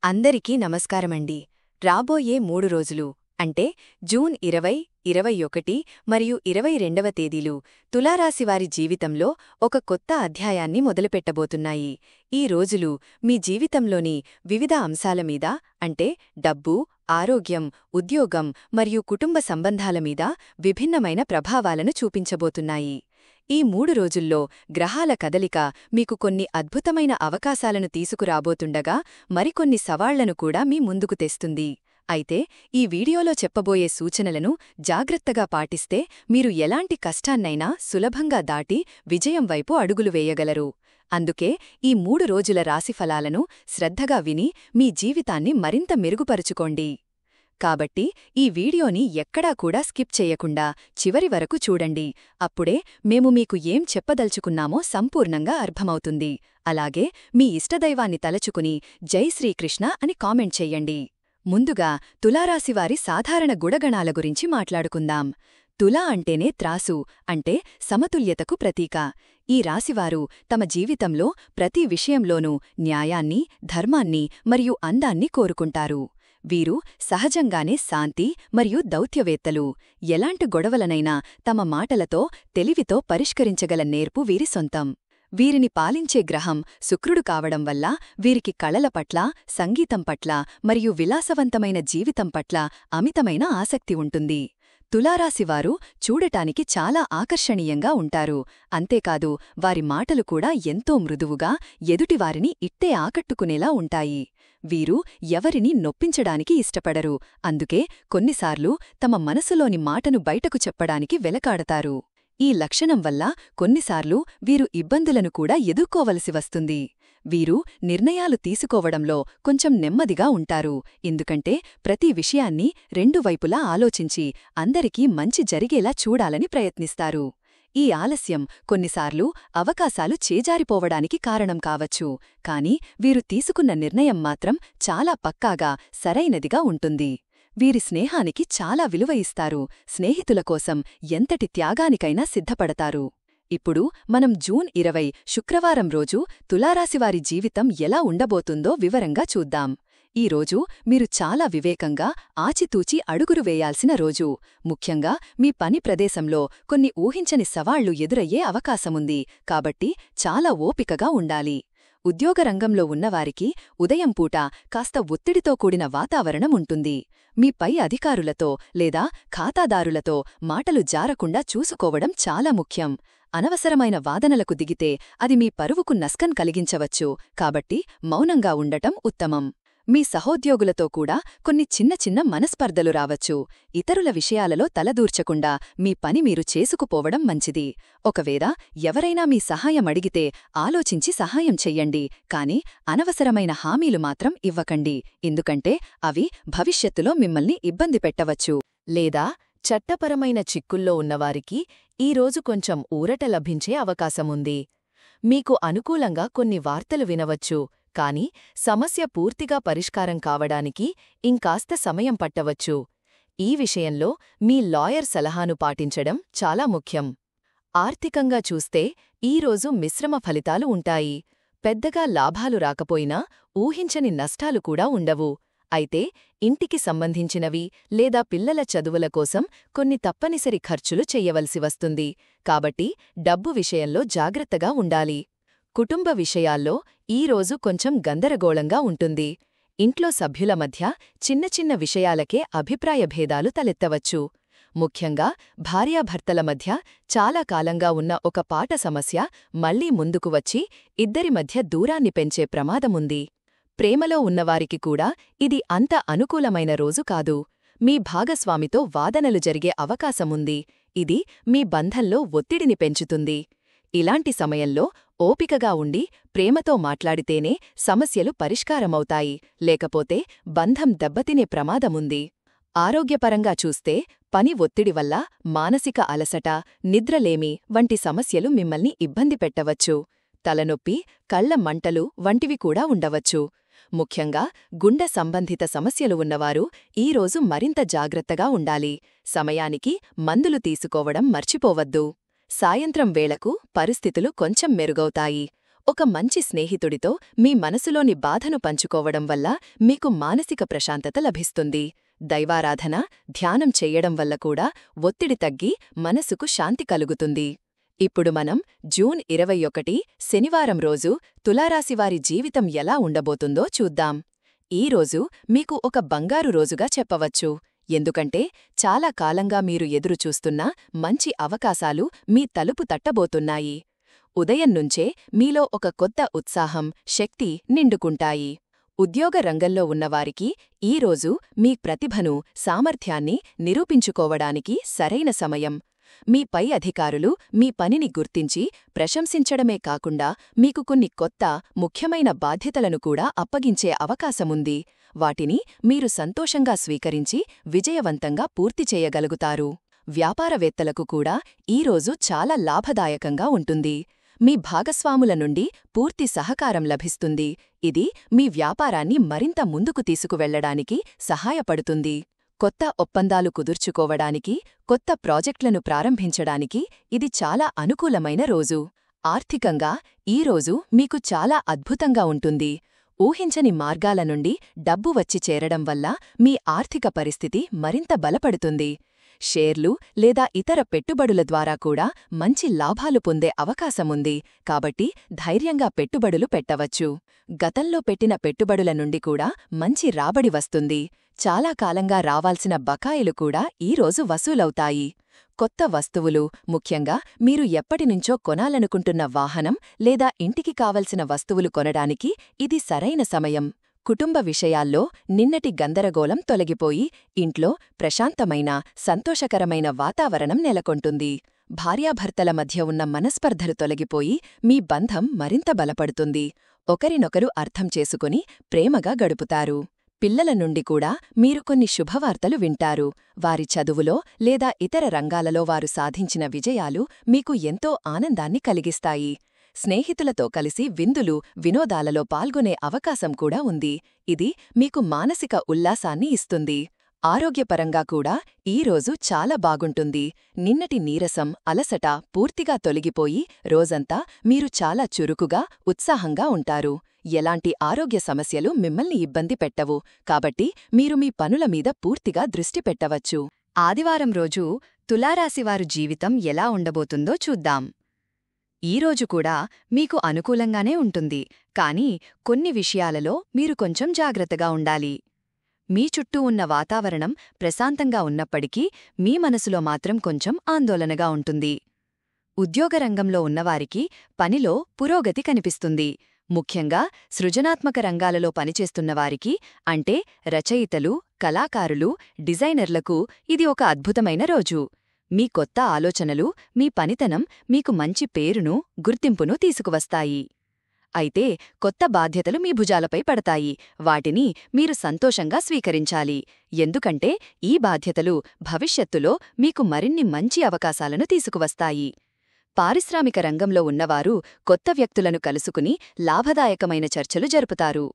అందరికీ నమస్కారమండి. రాబోయే 3 రోజులు అంటే జూన్ 20, 21 మరియు 22వ తేదీలు తులారాశివారి జీవితంలో ఒక కొత్త అధ్యాయాన్ని మొదలుపెట్టబోతున్నాయి. ఈ రోజులు మీ జీవితంలోని వివిధ అంశాల మీద అంటే డబ్బు, ఆరోగ్యం, ఉద్యోగం మరియు కుటుంబ సంబంధాల మీద విభిన్నమైన ప్రభావాలను చూపించబోతున్నాయి. ఈ 3 రోజుల్లో గ్రహాల కదలిక మీకు కొన్ని అద్భుతమైన అవకాశాలను తీసుకురాబోతుండగా మరికొన్ని సవాళ్లను కూడా మీ ముందుకు తెస్తుంది. అయితే ఈ వీడియోలో చెప్పబోయే సూచనలను జాగ్రత్తగా పాటిస్తే మీరు ఎలాంటి కష్టాన్నైనా సులభంగా దాటి విజయం వైపు అడుగులు వేయగలరు. అందుకే ఈ 3 రోజుల రాశిఫలాలను శ్రద్ధగా విని మీ జీవితాన్ని మరింత మెరుగుపరుచుకోండి. కాబట్టి ఈ వీడియోని ఎక్కడా కూడా స్కిప్ చేయకుండా చివరి వరకు చూడండి. అప్పుడే మేము మీకు ఏం చెప్పదలుచుకున్నామో సంపూర్ణంగా అర్థమవుతుంది. అలాగే మీ ఇష్టదైవాన్ని తలచుకుని జై శ్రీకృష్ణ అని కామెంట్ చెయ్యండి. ముందుగా తులారాశివారి సాధారణ గుణగణాల గురించి మాట్లాడుకుందాం. తుల అంటేనే త్రాసు అంటే సమతుల్యతకు ప్రతీక. ఈ రాశివారు తమ జీవితంలో ప్రతి విషయంలోనూ న్యాయాన్ని, ధర్మాన్ని మరియు అందాన్ని కోరుకుంటారు. వీరు సహజంగానే శాంతి మరియు దౌత్యవేత్తలు. ఎలాంటి గొడవలనైనా తమ మాటలతో తెలివితో పరిష్కరించగల నేర్పు వీరి సొంతం. వీరిని పాలించే గ్రహం శుక్రుడు కావడం వల్ల వీరికి కళల పట్ల, సంగీతం పట్ల మరియు విలాసవంతమైన జీవితం పట్ల అమితమైన ఆసక్తి ఉంటుంది. తులారాశివారు చూడటానికి చాలా ఆకర్షణీయంగా ఉంటారు. అంతేకాదు వారి మాటలు కూడా ఎంతో మృదువుగా ఎదుటివారిని ఇట్టే ఆకట్టుకునేలా ఉంటాయి. వీరు ఎవరినీ నొప్పించడానికి ఇష్టపడరు. అందుకే కొన్నిసార్లు తమ మనసులోని మాటను బయటకు చెప్పడానికి వెలకాడతారు. ఈ లక్షణం వల్ల కొన్నిసార్లు వీరు ఇబ్బందులను కూడా ఎదుర్కోవలసి వస్తుంది. వీరు నిర్ణయాలు తీసుకోవడంలో కొంచెం నెమ్మదిగా ఉంటారు. ఎందుకంటే ప్రతి విషయాన్ని రెండు వైపులా ఆలోచించి అందరికీ మంచి జరిగేలా చూడాలని ప్రయత్నిస్తారు. ఈ ఆలస్యం కొన్నిసార్లు అవకాశాలు చేజారిపోవడానికి కారణం కావచ్చు. కాని వీరు తీసుకున్న నిర్ణయం మాత్రం చాలా పక్కాగా సరైనదిగా ఉంటుంది. వీరి స్నేహానికి చాలా విలువ ఇస్తారు. స్నేహితుల కోసం ఎంతటి త్యాగానికైనా సిద్ధపడతారు. ఇప్పుడు మనం జూన్ 20 శుక్రవారం రోజు తులారాశివారి జీవితం ఎలా ఉండబోతుందో వివరంగా చూద్దాం. ఈ రోజు మీరు చాలా వివేకంగా, ఆచితూచి అడుగులు వేయాల్సిన రోజు. ముఖ్యంగా మీ పని ప్రదేశంలో కొన్ని ఊహించని సవాళ్లు ఎదురయ్యే అవకాశముంది. కాబట్టి చాలా ఓపికగా ఉండాలి. ఉద్యోగరంగంలో ఉన్నవారికి ఉదయం పూట కాస్త ఒత్తిడితో కూడిన వాతావరణం ఉంటుంది. మీ పై అధికారులతో లేదా ఖాతాదారులతో మాటలు జారకుండా చూసుకోవడం చాలా ముఖ్యం. అనవసరమైన వాదనలకు దిగితే అది మీ పరువుకు నష్టం కలిగించవచ్చు. కాబట్టి మౌనంగా ఉండటం ఉత్తమం. మీ సహోద్యోగులతో కూడా కొన్ని చిన్న చిన్న మనస్పర్ధలు రావచ్చు. ఇతరుల విషయాలలో తలదూర్చకుండా మీ పని మీరు చేసుకుపోవడం మంచిది. ఒకవేళ ఎవరైనా మీ సహాయం అడిగితే ఆలోచించి సహాయం చెయ్యండి. కాని అనవసరమైన హామీలు మాత్రం ఇవ్వకండి. ఎందుకంటే అవి భవిష్యత్తులో మిమ్మల్ని ఇబ్బంది పెట్టవచ్చు. లేదా చట్టపరమైన చిక్కుల్లో ఉన్నవారికి ఈరోజు కొంచెం ఊరట లభించే అవకాశముంది. మీకు అనుకూలంగా కొన్ని వార్తలు వినవచ్చు. కాని సమస్య పూర్తిగా పరిష్కారం కావడానికి ఇంకాస్త సమయం పట్టవచ్చు. ఈ విషయంలో మీ లాయర్ సలహాను పాటించడం చాలా ముఖ్యం. ఆర్థికంగా చూస్తే ఈరోజు మిశ్రమ ఫలితాలు ఉంటాయి. పెద్దగా లాభాలు రాకపోయినా ఊహించని నష్టాలు కూడా ఉండవు. అయితే ఇంటికి సంబంధించినవి లేదా పిల్లల చదువుల కోసం కొన్ని తప్పనిసరి ఖర్చులు చెయ్యవలసి వస్తుంది. కాబట్టి డబ్బు విషయంలో జాగ్రత్తగా ఉండాలి. కుటుంబ విషయాల్లో ఈరోజు కొంచెం గందరగోళంగా ఉంటుంది. ఇంట్లో సభ్యుల మధ్య చిన్న చిన్న విషయాలకే అభిప్రాయ భేదాలు తలెత్తవచ్చు. ముఖ్యంగా భార్యాభర్తల మధ్య చాలా కాలంగా ఉన్న ఒక పాట సమస్య మళ్లీ ముందుకు వచ్చి ఇద్దరి మధ్య దూరాన్ని పెంచే ప్రమాదముంది. ప్రేమలో ఉన్నవారికి కూడా ఇది అంత అనుకూలమైన రోజు కాదు. మీ భాగస్వామితో వాదనలు జరిగే అవకాశముంది. ఇది మీ బంధంలో ఒత్తిడిని పెంచుతుంది. ఇలాంటి సమయంలో ఓపికగా ఉండి ప్రేమతో మాట్లాడితేనే సమస్యలు పరిష్కారమవుతాయి. లేకపోతే బంధం దెబ్బతినే ప్రమాదముంది. ఆరోగ్యపరంగా చూస్తే పని ఒత్తిడి వల్ల మానసిక అలసట, నిద్రలేమి వంటి సమస్యలు మిమ్మల్ని ఇబ్బంది పెట్టవచ్చు. తలనొప్పి, కళ్ల మంటలు వంటివి కూడా ఉండవచ్చు. ముఖ్యంగా గుండె సంబంధిత సమస్యలు ఉన్నవారు ఈరోజు మరింత జాగ్రత్తగా ఉండాలి. సమయానికి మందులు తీసుకోవడం మర్చిపోవద్దు. సాయంత్రం వేళకు పరిస్థితులు కొంచెం మెరుగవుతాయి. ఒక మంచి స్నేహితుడితో మీ మనసులోని బాధను పంచుకోవడం వల్ల మీకు మానసిక ప్రశాంతత లభిస్తుంది. దైవారాధన, ధ్యానం చెయ్యడం వల్ల కూడా ఒత్తిడి తగ్గి మనసుకు శాంతి కలుగుతుంది. ఇప్పుడు మనం జూన్ 21 శనివారం రోజు తులారాశివారి జీవితం ఎలా ఉండబోతుందో చూద్దాం. ఈ రోజు మీకు ఒక బంగారు రోజుగా చెప్పవచ్చు. ఎందుకంటే చాలా కాలంగా మీరు ఎదురుచూస్తున్న మంచి అవకాశాలు మీ తలుపు తట్టబోతున్నాయి. ఉదయం నుంచే మీలో ఒక కొత్త ఉత్సాహం, శక్తి నిండుకుంటాయి. ఉద్యోగ రంగంలో ఉన్నవారికి ఈరోజు మీ ప్రతిభను, సామర్థ్యాన్ని నిరూపించుకోవడానికి సరైన సమయం. మీ పై అధికారులు మీ పనిని గుర్తించి ప్రశంసించడమే కాకుండా మీకు కొన్ని కొత్త, ముఖ్యమైన బాధ్యతలను కూడా అప్పగించే అవకాశముంది. వాటిని మీరు సంతోషంగా స్వీకరించి విజయవంతంగా పూర్తి చేయగలుగుతారు. వ్యాపారవేత్తలకు కూడా ఈరోజు చాలా లాభదాయకంగా ఉంటుంది. మీ భాగస్వాముల నుండి పూర్తి సహకారం లభిస్తుంది. ఇది మీ వ్యాపారాన్ని మరింత ముందుకు తీసుకువెళ్లడానికి సహాయపడుతుంది. కొత్త ఒప్పందాలు కుదుర్చుకోవడానికి, కొత్త ప్రాజెక్టులను ప్రారంభించడానికి ఇది చాలా అనుకూలమైన రోజు. ఆర్థికంగా ఈరోజు మీకు చాలా అద్భుతంగా ఉంటుంది. ఊహించని మార్గాల నుండి డబ్బు వచ్చి చేరడం వల్ల మీ ఆర్థిక పరిస్థితి మరింత బలపడుతుంది. షేర్లు లేదా ఇతర పెట్టుబడుల ద్వారా కూడా మంచి లాభాలు పొందే అవకాశముంది. కాబట్టి ధైర్యంగా పెట్టుబడులు పెట్టవచ్చు. గతంలో పెట్టిన పెట్టుబడుల నుండి కూడా మంచి రాబడి వస్తుంది. చాలా కాలంగా రావాల్సిన బకాయిలు కూడా ఈరోజు వసూలవుతాయి. కొత్త వస్తువులు, ముఖ్యంగా మీరు ఎప్పటినుంచో కొనాలనుకుంటున్న వాహనం లేదా ఇంటికి కావలసిన వస్తువులు కొనడానికి ఇది సరైన సమయం. కుటుంబ విషయాల్లో నిన్నటి గందరగోళం తొలగిపోయి ఇంట్లో ప్రశాంతమైన, సంతోషకరమైన వాతావరణం నెలకొంటుంది. భార్యాభర్తల మధ్య ఉన్న మనస్పర్ధలు తొలగిపోయి మీ బంధం మరింత బలపడుతుంది. ఒకరినొకరు అర్థం చేసుకుని ప్రేమగా గడుపుతారు. పిల్లల నుండి కూడా మీరు కొన్ని శుభవార్తలు వింటారు. వారి చదువులో లేదా ఇతర రంగాలలో వారు సాధించిన విజయాలు మీకు ఎంతో ఆనందాన్ని కలిగిస్తాయి. స్నేహితులతో కలిసి విందులు, వినోదాలలో పాల్గొనే అవకాశం కూడా ఉంది. ఇది మీకు మానసిక ఉల్లాసాన్ని ఇస్తుంది. ఆరోగ్యపరంగా కూడా ఈరోజు చాలా బాగుంటుంది. నిన్నటి నీరసం, అలసట పూర్తిగా తొలగిపోయి రోజంతా మీరు చాలా చురుకుగా, ఉత్సాహంగా ఉంటారు. ఎలాంటి ఆరోగ్య సమస్యలు మిమ్మల్ని ఇబ్బంది పెట్టవు. కాబట్టి మీరు మీ పనుల మీద పూర్తిగా దృష్టి పెట్టవచ్చు. ఆదివారం రోజు తులారాశివారు జీవితం ఎలా ఉండబోతుందో చూద్దాం. ఈరోజు కూడా మీకు అనుకూలంగానే ఉంటుంది. కానీ కొన్ని విషయాలలో మీరు కొంచెం జాగ్రత్తగా ఉండాలి. మీ చుట్టూ ఉన్న వాతావరణం ప్రశాంతంగా ఉన్నప్పటికీ మీ మనసులో మాత్రం కొంచెం ఆందోళనగా ఉంటుంది. ఉద్యోగరంగంలో ఉన్నవారికి పనిలో పురోగతి కనిపిస్తుంది. ముఖ్యంగా సృజనాత్మక రంగాలలో పనిచేస్తున్నవారికి, అంటే రచయితలు, కళాకారులు, డిజైనర్లకు ఇది ఒక అద్భుతమైన రోజు. మీ కొత్త ఆలోచనలు, మీ పనితనం మీకు మంచి పేరును, గుర్తింపును తీసుకువస్తాయి. అయితే కొత్త బాధ్యతలు మీ భుజాలపై పడతాయి. వాటిని మీరు సంతోషంగా స్వీకరించాలి. ఎందుకంటే ఈ బాధ్యతలు భవిష్యత్తులో మీకు మరిన్ని మంచి అవకాశాలను తీసుకువస్తాయి. పారిశ్రామిక రంగంలో ఉన్నవారు కొత్త వ్యక్తులను కలుసుకుని లాభదాయకమైన చర్చలు జరుపుతారు.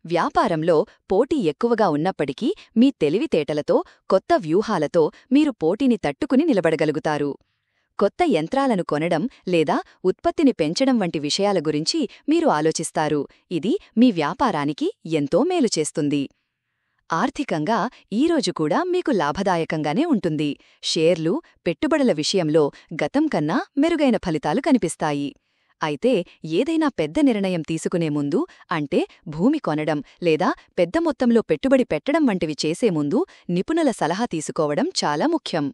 వ్యాపారంలో పోటీ ఎక్కువగా ఉన్నప్పటికీ మీ తెలివితేటలతో, కొత్త వ్యూహాలతో మీరు పోటీని తట్టుకుని నిలబడగలుగుతారు. కొత్త యంత్రాలను కొనడం లేదా ఉత్పత్తిని పెంచడం వంటి విషయాల గురించి మీరు ఆలోచిస్తారు. ఇది మీ వ్యాపారానికి ఎంతో మేలు చేస్తుంది. ఆర్థికంగా ఈరోజు కూడా మీకు లాభదాయకంగానే ఉంటుంది. షేర్లు, పెట్టుబడుల విషయంలో గతం కన్నా మెరుగైన ఫలితాలు కనిపిస్తాయి. అయితే ఏదైనా పెద్ద నిర్ణయం తీసుకునే ముందు, అంటే భూమి కొనడం లేదా పెద్ద మొత్తంలో పెట్టుబడి పెట్టడం వంటివి చేసే ముందు నిపుణుల సలహా తీసుకోవడం చాలా ముఖ్యం.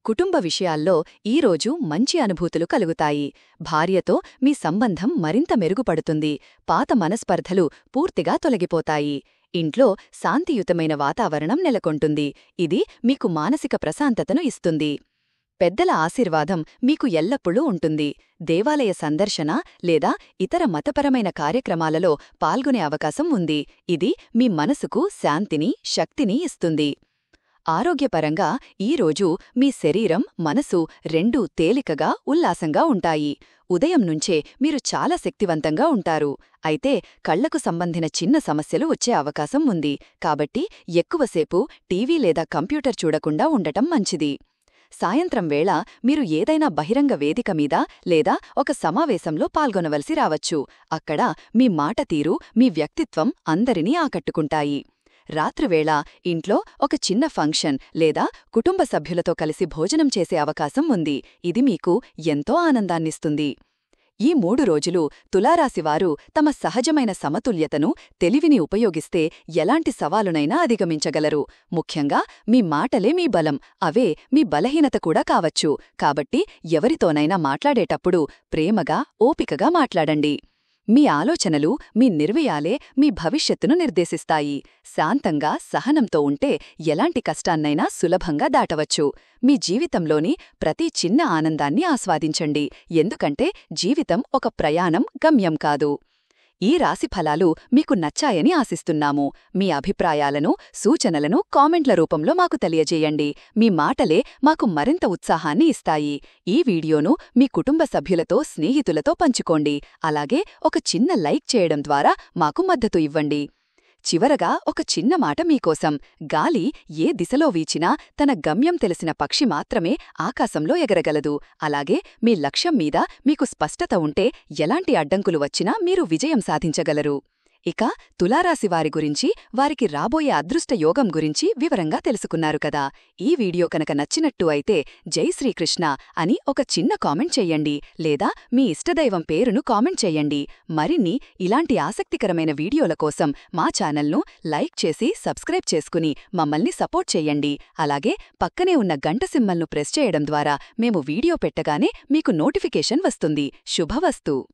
కుటుంబ విషయాల్లో ఈరోజు మంచి అనుభూతులు కలుగుతాయి. భార్యతో మీ సంబంధం మరింత మెరుగుపడుతుంది. పాత మనస్పర్ధలు పూర్తిగా తొలగిపోతాయి. ఇంట్లో శాంతియుతమైన వాతావరణం నెలకొంటుంది. ఇది మీకు మానసిక ప్రశాంతతను ఇస్తుంది. పెద్దల ఆశీర్వాదం మీకు ఎల్లప్పుడూ ఉంటుంది. దేవాలయ సందర్శన లేదా ఇతర మతపరమైన కార్యక్రమాలలో పాల్గొనే అవకాశం ఉంది. ఇది మీ మనసుకు శాంతిని, శక్తిని ఇస్తుంది. ఆరోగ్యపరంగా ఈరోజు మీ శరీరం, మనసు రెండూ తేలికగా, ఉల్లాసంగా ఉంటాయి. ఉదయం నుంచే మీరు చాలా శక్తివంతంగా ఉంటారు. అయితే కళ్లకు సంబంధిన చిన్న సమస్యలు వచ్చే అవకాశం ఉంది. కాబట్టి ఎక్కువసేపు టీవీ లేదా కంప్యూటర్ చూడకుండా ఉండటం మంచిది. సాయంత్రం వేళ మీరు ఏదైనా బహిరంగ వేదిక మీద లేదా ఒక సమావేశంలో పాల్గొనవలసి రావచ్చు. అక్కడ మీ మాట తీరు, మీ వ్యక్తిత్వం అందరినీ ఆకట్టుకుంటాయి. రాత్రివేళ ఇంట్లో ఒక చిన్న ఫంక్షన్ లేదా కుటుంబ సభ్యులతో కలిసి భోజనం చేసే అవకాశం ఉంది. ఇది మీకు ఎంతో ఆనందాన్నిస్తుంది. ఈ 3 రోజులు తులారాశివారు తమ సహజమైన సమతుల్యతను, తెలివిని ఉపయోగిస్తే ఎలాంటి సవాలునైనా అధిగమించగలరు. ముఖ్యంగా మీ మాటలే మీ బలం, అవే మీ బలహీనత కూడా కావచ్చు. కాబట్టి ఎవరితోనైనా మాట్లాడేటప్పుడు ప్రేమగా, ఓపికగా మాట్లాడండి. మీ ఆలోచనలు, మీ నిర్ణయాలే మీ భవిష్యత్తును నిర్దేశిస్తాయి. శాంతంగా, సహనంతో ఉంటే ఎలాంటి కష్టాన్నైనా సులభంగా దాటవచ్చు. మీ జీవితంలోని ప్రతి చిన్న ఆనందాన్ని ఆస్వాదించండి. ఎందుకంటే జీవితం ఒక ప్రయాణం, గమ్యం కాదు. ఈ రాశిఫలాలు మీకు నచ్చాయని ఆశిస్తున్నాము. మీ అభిప్రాయాలను, సూచనలను కామెంట్ల రూపంలో మాకు తెలియజేయండి. మీ మాటలే మాకు మరింత ఉత్సాహాన్ని ఇస్తాయి. ఈ వీడియోను మీ కుటుంబ సభ్యులతో, స్నేహితులతో పంచుకోండి. అలాగే ఒక చిన్న లైక్ చేయడం ద్వారా మాకు మద్దతు ఇవ్వండి. చివరగా ఒక చిన్న మాట మీకోసం. గాలి ఏ దిశలో వీచినా తన గమ్యం తెలిసిన పక్షి మాత్రమే ఆకాశంలో ఎగరగలదు. అలాగే మీ లక్ష్యం మీద మీకు స్పష్టత ఉంటే ఎలాంటి అడ్డంకులు వచ్చినా మీరు విజయం సాధించగలరు. ఇక తులారాశివారి గురించి, వారికి రాబోయే అదృష్ట యోగం గురించి వివరంగా తెలుసుకున్నారు కదా. ఈ వీడియో కనుక నచ్చినట్టు అయితే జై శ్రీకృష్ణ అని ఒక చిన్న కామెంట్ చెయ్యండి, లేదా మీ ఇష్టదైవం పేరును కామెంట్ చెయ్యండి. మరిన్ని ఇలాంటి ఆసక్తికరమైన వీడియోల కోసం మా ఛానల్ను లైక్ చేసి సబ్స్క్రైబ్ చేసుకుని మమ్మల్ని సపోర్ట్ చెయ్యండి. అలాగే పక్కనే ఉన్న గంట సింబల్ను ప్రెస్ చేయడం ద్వారా మేము వీడియో పెట్టగానే మీకు నోటిఫికేషన్ వస్తుంది. శుభవస్తు.